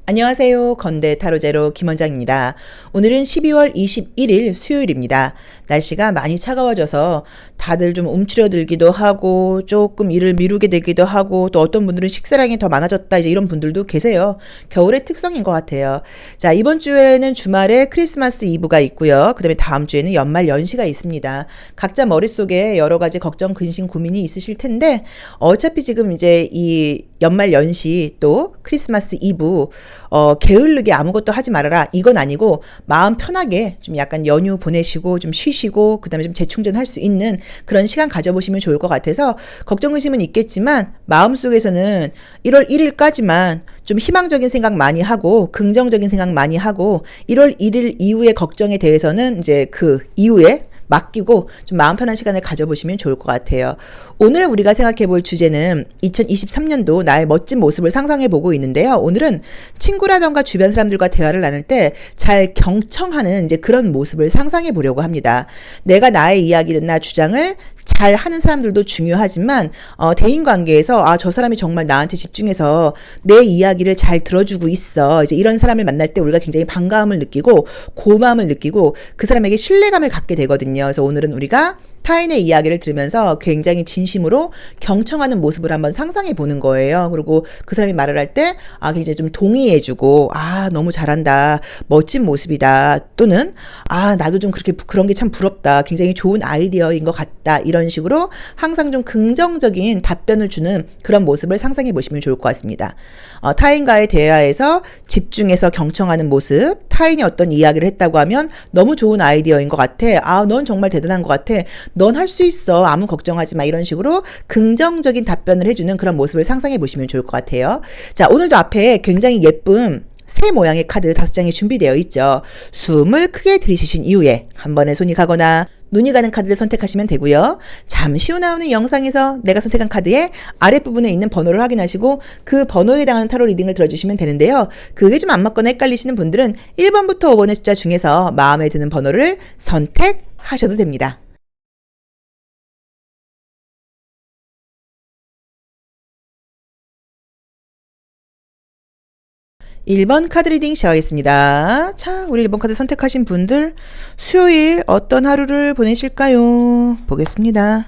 안녕하세요. 건대 타로제로 김원장입니다. 오늘은 12월 21일 수요일입니다. 날씨가 많이 차가워져서 다들 좀 움츠려들기도 하고 조금 일을 미루게 되기도 하고 또 어떤 분들은 식사량이 더 많아졌다 이제 이런 분들도 계세요. 겨울의 특성인 것 같아요. 자, 이번 주에는 주말에 크리스마스 이브가 있고요. 그 다음에 다음 주에는 연말 연시가 있습니다. 각자 머릿속에 여러 가지 걱정, 근심, 고민이 있으실 텐데 어차피 지금 이제 이 연말 연시 또 크리스마스 이브 게을르게 아무것도 하지 말아라 이건 아니고 마음 편하게 좀 약간 연휴 보내시고 좀 쉬시고 그 다음에 좀 재충전할 수 있는 그런 시간 가져보시면 좋을 것 같아서 걱정 근심은 있겠지만 마음속에서는 1월 1일까지만 좀 희망적인 생각 많이 하고 긍정적인 생각 많이 하고 1월 1일 이후의 걱정에 대해서는 이제 그 이후에 맡기고 좀 마음 편한 시간을 가져보시면 좋을 것 같아요. 오늘 우리가 생각해 볼 주제는 2023년도 나의 멋진 모습을 상상해 보고 있는데요. 오늘은 친구라던가 주변 사람들과 대화를 나눌 때 잘 경청하는 이제 그런 모습을 상상해 보려고 합니다. 내가 나의 이야기나 주장을 잘 하는 사람들도 중요하지만 대인 관계에서 저 사람이 정말 나한테 집중해서 내 이야기를 잘 들어주고 있어. 이제 이런 사람을 만날 때 우리가 굉장히 반가움을 느끼고 고마움을 느끼고 그 사람에게 신뢰감을 갖게 되거든요. 그래서 오늘은 우리가 타인의 이야기를 들으면서 굉장히 진심으로 경청하는 모습을 한번 상상해 보는 거예요. 그리고 그 사람이 말을 할 때 굉장히 좀 동의해주고 너무 잘한다, 멋진 모습이다, 또는 나도 좀 그렇게 그런 게 참 부럽다, 굉장히 좋은 아이디어인 것 같다, 이런 식으로 항상 좀 긍정적인 답변을 주는 그런 모습을 상상해 보시면 좋을 것 같습니다. 타인과의 대화에서 집중해서 경청하는 모습, 타인이 어떤 이야기를 했다고 하면 너무 좋은 아이디어인 것 같아, 넌 정말 대단한 것 같아, 넌 할 수 있어, 아무 걱정하지 마, 이런 식으로 긍정적인 답변을 해주는 그런 모습을 상상해 보시면 좋을 것 같아요. 자, 오늘도 앞에 굉장히 예쁜 새 모양의 카드 5장이 준비되어 있죠. 숨을 크게 들이쉬신 이후에 한 번에 손이 가거나 눈이 가는 카드를 선택하시면 되고요. 잠시 후 나오는 영상에서 내가 선택한 카드의 아랫부분에 있는 번호를 확인하시고 그 번호에 해당하는 타로 리딩을 들어주시면 되는데요. 그게 좀 안 맞거나 헷갈리시는 분들은 1번부터 5번의 숫자 중에서 마음에 드는 번호를 선택하셔도 됩니다. 1번 카드 리딩 시작하겠습니다. 자, 우리 1번 카드 선택하신 분들 수요일 어떤 하루를 보내실까요? 보겠습니다.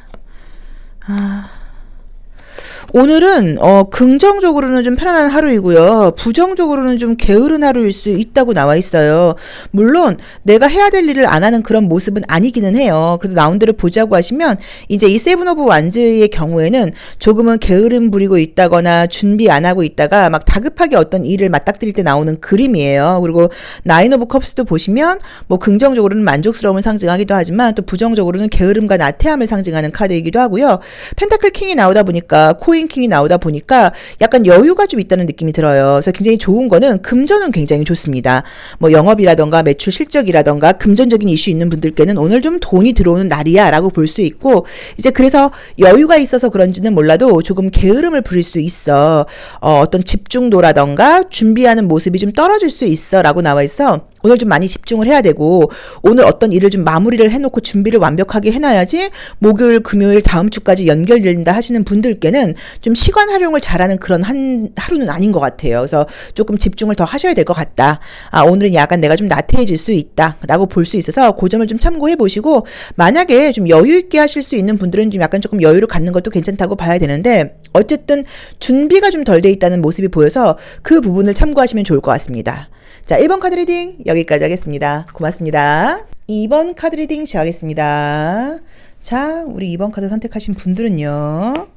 오늘은 긍정적으로는 좀 편안한 하루이고요. 부정적으로는 좀 게으른 하루일 수 있다고 나와 있어요. 물론 내가 해야 될 일을 안 하는 그런 모습은 아니기는 해요. 그래도 나온 대로 보자고 하시면 이제 이 세븐 오브 완즈의 경우에는 조금은 게으름 부리고 있다거나 준비 안 하고 있다가 막 다급하게 어떤 일을 맞닥뜨릴 때 나오는 그림이에요. 그리고 나인 오브 컵스도 보시면 뭐 긍정적으로는 만족스러움을 상징하기도 하지만 또 부정적으로는 게으름과 나태함을 상징하는 카드이기도 하고요. 펜타클 킹이 나오다 보니까 코인킹이 나오다 보니까 약간 여유가 좀 있다는 느낌이 들어요. 그래서 굉장히 좋은 거는 금전은 굉장히 좋습니다. 뭐 영업이라던가 매출 실적이라던가 금전적인 이슈 있는 분들께는 오늘 좀 돈이 들어오는 날이야 라고 볼 수 있고, 이제 그래서 여유가 있어서 그런지는 몰라도 조금 게으름을 부릴 수 있어. 어떤 집중도라던가 준비하는 모습이 좀 떨어질 수 있어 라고 나와 있어. 오늘 좀 많이 집중을 해야 되고 오늘 어떤 일을 좀 마무리를 해놓고 준비를 완벽하게 해놔야지 목요일, 금요일 다음 주까지 연결된다 하시는 분들께는 좀 시간 활용을 잘하는 그런 하루는 아닌 것 같아요. 그래서 조금 집중을 더 하셔야 될 것 같다. 오늘은 약간 내가 좀 나태해질 수 있다 라고 볼 수 있어서 그 점을 좀 참고해 보시고, 만약에 좀 여유 있게 하실 수 있는 분들은 좀 약간 조금 여유를 갖는 것도 괜찮다고 봐야 되는데, 어쨌든 준비가 좀 덜 돼 있다는 모습이 보여서 그 부분을 참고하시면 좋을 것 같습니다. 자, 1번 카드 리딩 여기까지 하겠습니다. 고맙습니다. 2번 카드 리딩 시작하겠습니다. 자, 우리 2번 카드 선택하신 분들은요.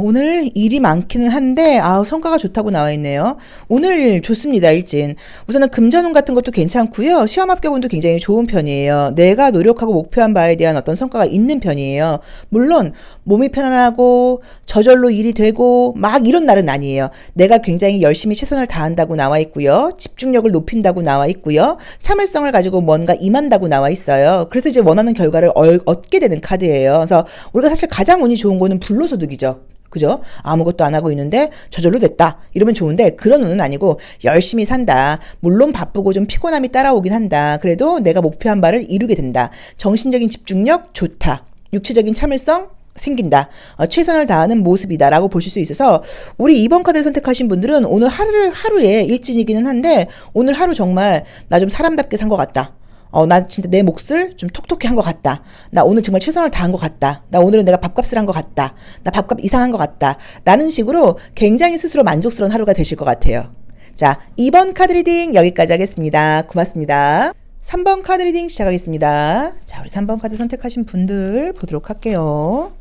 오늘 일이 많기는 한데 성과가 좋다고 나와 있네요. 오늘 좋습니다. 일진. 우선은 금전운 같은 것도 괜찮고요. 시험 합격운도 굉장히 좋은 편이에요. 내가 노력하고 목표한 바에 대한 어떤 성과가 있는 편이에요. 물론 몸이 편안하고 저절로 일이 되고 막 이런 날은 아니에요. 내가 굉장히 열심히 최선을 다한다고 나와 있고요. 집중력을 높인다고 나와 있고요. 참을성을 가지고 뭔가 임한다고 나와 있어요. 그래서 이제 원하는 결과를 얻게 되는 카드예요. 그래서 우리가 사실 가장 운이 좋은 거는 불로소득이죠. 그죠? 아무것도 안 하고 있는데 저절로 됐다 이러면 좋은데, 그런 운은 아니고 열심히 산다. 물론 바쁘고 좀 피곤함이 따라오긴 한다. 그래도 내가 목표한 바를 이루게 된다. 정신적인 집중력 좋다. 육체적인 참을성 생긴다. 최선을 다하는 모습이다라고 보실 수 있어서 우리 2번 카드를 선택하신 분들은 오늘 하루에 일진이기는 한데 오늘 하루 정말 나 좀 사람답게 산 것 같다. 나 진짜 내 몫을 좀 톡톡히 한 것 같다. 나 오늘 정말 최선을 다한 것 같다. 나 오늘은 내가 밥값을 한 것 같다. 나 밥값 이상한 것 같다. 라는 식으로 굉장히 스스로 만족스러운 하루가 되실 것 같아요. 자, 2번 카드 리딩 여기까지 하겠습니다. 고맙습니다. 3번 카드 리딩 시작하겠습니다. 자, 우리 3번 카드 선택하신 분들 보도록 할게요.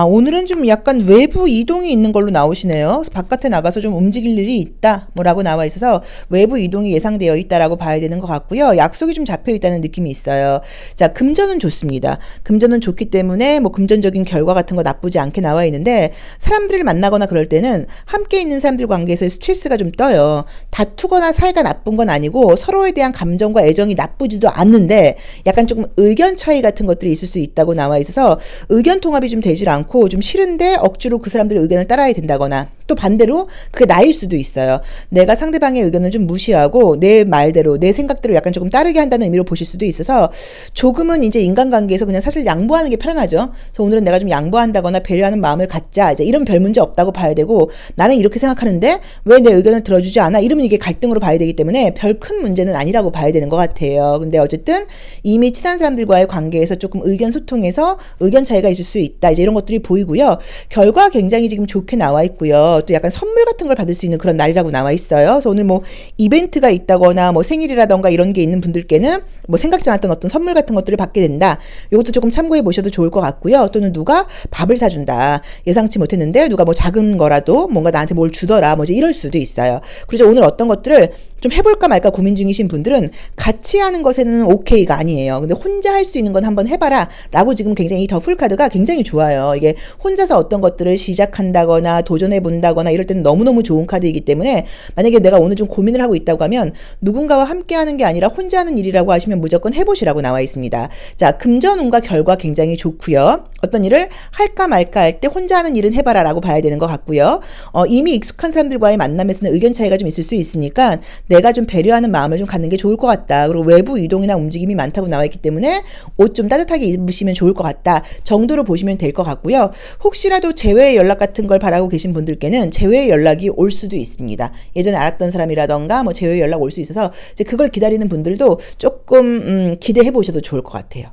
오늘은 좀 약간 외부 이동이 있는 걸로 나오시네요. 그래서 바깥에 나가서 좀 움직일 일이 있다, 뭐라고 나와 있어서 외부 이동이 예상되어 있다라고 봐야 되는 것 같고요. 약속이 좀 잡혀 있다는 느낌이 있어요. 자, 금전은 좋습니다. 금전은 좋기 때문에 뭐 금전적인 결과 같은 거 나쁘지 않게 나와 있는데 사람들을 만나거나 그럴 때는 함께 있는 사람들 관계에서의 스트레스가 좀 떠요. 다투거나 사이가 나쁜 건 아니고 서로에 대한 감정과 애정이 나쁘지도 않는데 약간 조금 의견 차이 같은 것들이 있을 수 있다고 나와 있어서 의견 통합이 좀 되지 않고 좀 싫은데 억지로 그 사람들의 의견을 따라야 된다거나 또 반대로 그게 나일 수도 있어요. 내가 상대방의 의견을 좀 무시하고 내 말대로 내 생각대로 약간 조금 따르게 한다는 의미로 보실 수도 있어서 조금은 이제 인간관계에서 그냥 사실 양보하는 게 편안하죠. 그래서 오늘은 내가 좀 양보한다거나 배려하는 마음을 갖자. 이제 이런 별 문제 없다고 봐야 되고 나는 이렇게 생각하는데 왜 내 의견을 들어주지 않아? 이러면 이게 갈등으로 봐야 되기 때문에 별 큰 문제는 아니라고 봐야 되는 것 같아요. 근데 어쨌든 이미 친한 사람들과의 관계에서 조금 의견 소통에서 의견 차이가 있을 수 있다. 이제 이런 것들이 보이고요. 결과 굉장히 지금 좋게 나와 있고요. 또 약간 선물 같은 걸 받을 수 있는 그런 날이라고 나와 있어요. 그래서 오늘 뭐 이벤트가 있다거나 뭐 생일이라던가 이런 게 있는 분들께는 뭐 생각지 않았던 어떤 선물 같은 것들을 받게 된다. 이것도 조금 참고해 보셔도 좋을 것 같고요. 또는 누가 밥을 사준다. 예상치 못했는데 누가 뭐 작은 거라도 뭔가 나한테 뭘 주더라. 뭐 이제 이럴 수도 있어요. 그래서 오늘 어떤 것들을 좀 해볼까 말까 고민 중이신 분들은 같이 하는 것에는 오케이가 아니에요. 근데 혼자 할 수 있는 건 한번 해봐라 라고 지금 굉장히 이 더풀 카드가 굉장히 좋아요. 이게 혼자서 어떤 것들을 시작한다거나 도전해 본다거나 이럴 때는 너무너무 좋은 카드이기 때문에 만약에 내가 오늘 좀 고민을 하고 있다고 하면 누군가와 함께 하는 게 아니라 혼자 하는 일이라고 하시면 무조건 해보시라고 나와 있습니다. 자, 금전운과 결과 굉장히 좋고요. 어떤 일을 할까 말까 할 때 혼자 하는 일은 해봐라 라고 봐야 되는 것 같고요. 이미 익숙한 사람들과의 만남에서는 의견 차이가 좀 있을 수 있으니까 내가 좀 배려하는 마음을 좀 갖는 게 좋을 것 같다. 그리고 외부 이동이나 움직임이 많다고 나와 있기 때문에 옷 좀 따뜻하게 입으시면 좋을 것 같다 정도로 보시면 될 것 같고요. 혹시라도 재회 연락 같은 걸 바라고 계신 분들께는 재회 연락이 올 수도 있습니다. 예전에 알았던 사람이라던가 뭐 재회 연락 올 수 있어서 이제 그걸 기다리는 분들도 조금 기대해 보셔도 좋을 것 같아요.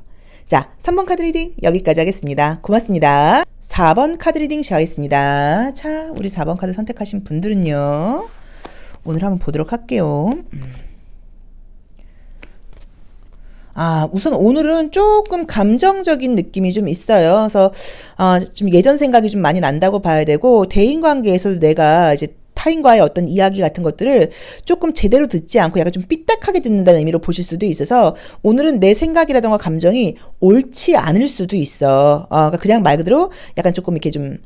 자, 3번 카드 리딩 여기까지 하겠습니다. 고맙습니다. 4번 카드 리딩 시작하겠습니다. 자, 우리 4번 카드 선택하신 분들은요. 오늘 한번 보도록 할게요. 우선 오늘은 조금 감정적인 느낌이 좀 있어요. 그래서 좀 예전 생각이 좀 많이 난다고 봐야 되고 대인관계에서도 내가 이제 타인과의 어떤 이야기 같은 것들을 조금 제대로 듣지 않고 약간 좀 삐딱하게 듣는다는 의미로 보실 수도 있어서 오늘은 내 생각이라던가 감정이 옳지 않을 수도 있어. 그러니까 그냥 말 그대로 약간 조금 이렇게 좀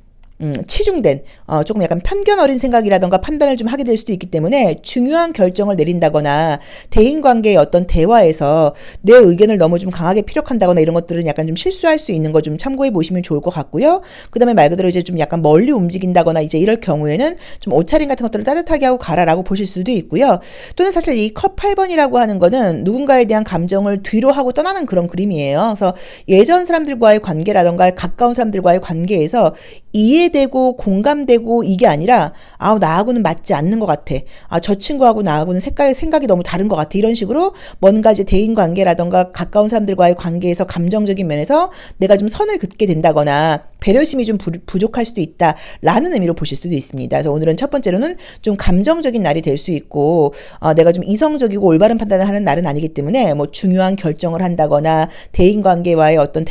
치중된 조금 약간 편견 어린 생각이라던가 판단을 좀 하게 될 수도 있기 때문에 중요한 결정을 내린다거나 대인관계의 어떤 대화에서 내 의견을 너무 좀 강하게 피력한다거나 이런 것들은 약간 좀 실수할 수 있는 거 좀 참고해 보시면 좋을 것 같고요. 그 다음에 말 그대로 이제 좀 약간 멀리 움직인다거나 이제 이럴 경우에는 좀 옷차림 같은 것들을 따뜻하게 하고 가라라고 보실 수도 있고요. 또는 사실 이 컵 8번이라고 하는 거는 누군가에 대한 감정을 뒤로 하고 떠나는 그런 그림이에요. 그래서 예전 사람들과의 관계라던가 가까운 사람들과의 관계에서 이해되고 공감되고 이게 아니라 나하고는 맞지 않는 것 같아. 저 친구하고 나하고는 생각이 너무 다른 것 같아. 이런 식으로 뭔가 이제 대인관계라던가 가까운 사람들과의 관계에서 감정적인 면에서 내가 좀 선을 긋게 된다거나 배려심이 좀 부족할 수도 있다라는 의미로 보실 수도 있습니다. 그래서 오늘은 첫 번째로는 좀 감정적인 날이 될 수 있고 내가 좀 이성적이고 올바른 판단을 하는 날은 아니기 때문에 뭐 중요한 결정을 한다거나 대인관계와의 어떤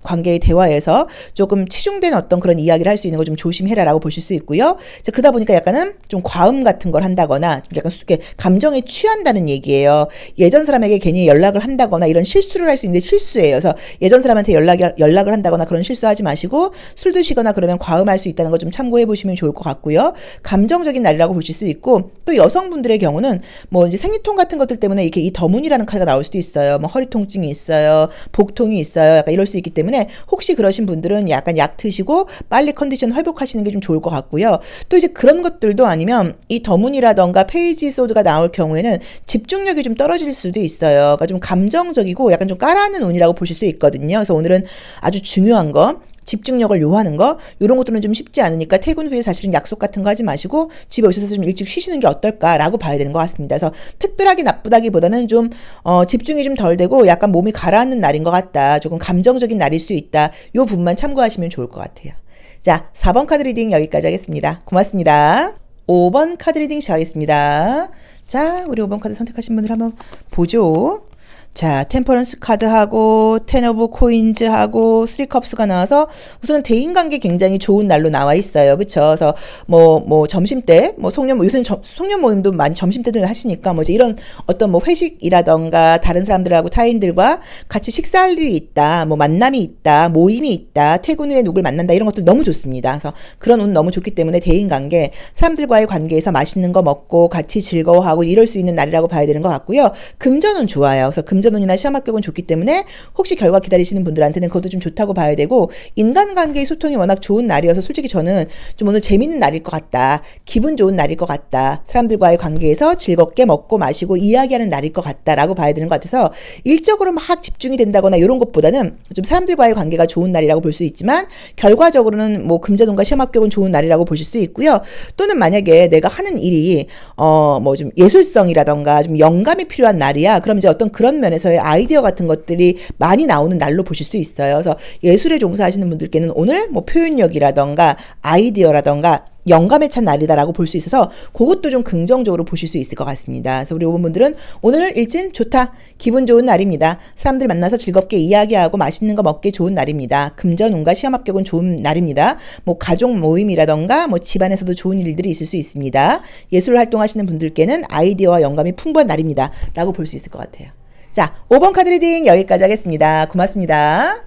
관계의 대화에서 조금 치중된 어떤 그런 이야기를 할 수 있는 거 좀 조심해라라고 보실 수 있고요. 자, 그러다 보니까 약간은 좀 과음 같은 걸 한다거나 좀 약간 감정에 취한다는 얘기예요. 예전 사람에게 괜히 연락을 한다거나 이런 실수를 할 수 있는데 실수예요. 그래서 예전 사람한테 연락을 한다거나 그런 실수하지 마시고 술 드시거나 그러면 과음할 수 있다는 거 좀 참고해 보시면 좋을 것 같고요. 감정적인 날이라고 보실 수 있고 또 여성분들의 경우는 뭐 이제 생리통 같은 것들 때문에 이렇게 이 더문이라는 카드가 나올 수도 있어요. 뭐 허리 통증이 있어요. 복통이 있어요. 약간 이럴 수 있기 때문에 때문에 혹시 그러신 분들은 약간 약 드시고 빨리 컨디션 회복하시는 게 좀 좋을 것 같고요. 또 이제 그런 것들도 아니면 이 더문이라던가 페이지 소드가 나올 경우에는 집중력이 좀 떨어질 수도 있어요. 그러니까 좀 감정적이고 약간 좀 깔아앉는 운이라고 보실 수 있거든요. 그래서 오늘은 아주 중요한 거, 집중력을 요하는 거, 이런 것들은 좀 쉽지 않으니까 퇴근 후에 사실은 약속 같은 거 하지 마시고 집에 오셔서 좀 일찍 쉬시는 게 어떨까라고 봐야 되는 것 같습니다. 그래서 특별하게 나쁘다기보다는 좀 집중이 좀 덜 되고 약간 몸이 가라앉는 날인 것 같다. 조금 감정적인 날일 수 있다. 요 부분만 참고하시면 좋을 것 같아요. 자, 4번 카드 리딩 여기까지 하겠습니다. 고맙습니다. 5번 카드 리딩 시작하겠습니다. 자, 우리 5번 카드 선택하신 분들 한번 보죠. 자, 템퍼런스 카드하고 텐 오브 코인즈하고 3컵스가 나와서 우선은 대인관계 굉장히 좋은 날로 나와 있어요. 그쵸? 그래서 뭐 점심때 요새는 송년 모임도 많이 점심때들 하시니까 이제 이런 어떤 회식이라던가 다른 사람들하고 타인들과 같이 식사할 일이 있다, 만남이 있다, 모임이 있다, 퇴근 후에 누굴 만난다, 이런 것들 너무 좋습니다. 그래서 그런 운 너무 좋기 때문에 대인관계, 사람들과의 관계에서 맛있는 거 먹고 같이 즐거워하고 이럴 수 있는 날이라고 봐야 되는 것 같고요. 금전운 좋아요. 그래서 금전운이나 시험 합격은 좋기 때문에 혹시 결과 기다리시는 분들한테는 그것도 좀 좋다고 봐야 되고, 인간관계의 소통이 워낙 좋은 날이어서 솔직히 저는 좀 오늘 재밌는 날일 것 같다, 기분 좋은 날일 것 같다, 사람들과의 관계에서 즐겁게 먹고 마시고 이야기하는 날일 것 같다라고 봐야 되는 것 같아서 일적으로 막 집중이 된다거나 이런 것보다는 좀 사람들과의 관계가 좋은 날이라고 볼 수 있지만 결과적으로는 금전운과 시험 합격은 좋은 날이라고 보실 수 있고요. 또는 만약에 내가 하는 일이 좀 예술성이라던가 좀 영감이 필요한 날이야. 그럼 이제 어떤 그런 면에서의 아이디어 같은 것들이 많이 나오는 날로 보실 수 있어요. 그래서 예술에 종사하시는 분들께는 오늘 표현력이라던가 아이디어라던가 영감에 찬 날이다라고 볼 수 있어서 그것도 좀 긍정적으로 보실 수 있을 것 같습니다. 그래서 우리 5번 분들은 오늘 일진 좋다, 기분 좋은 날입니다. 사람들 만나서 즐겁게 이야기하고 맛있는 거 먹기 좋은 날입니다. 금전운과 시험 합격은 좋은 날입니다. 가족 모임이라던가 집안에서도 좋은 일들이 있을 수 있습니다. 예술 활동하시는 분들께는 아이디어와 영감이 풍부한 날입니다 라고 볼 수 있을 것 같아요. 자, 5번 카드 리딩 여기까지 하겠습니다. 고맙습니다.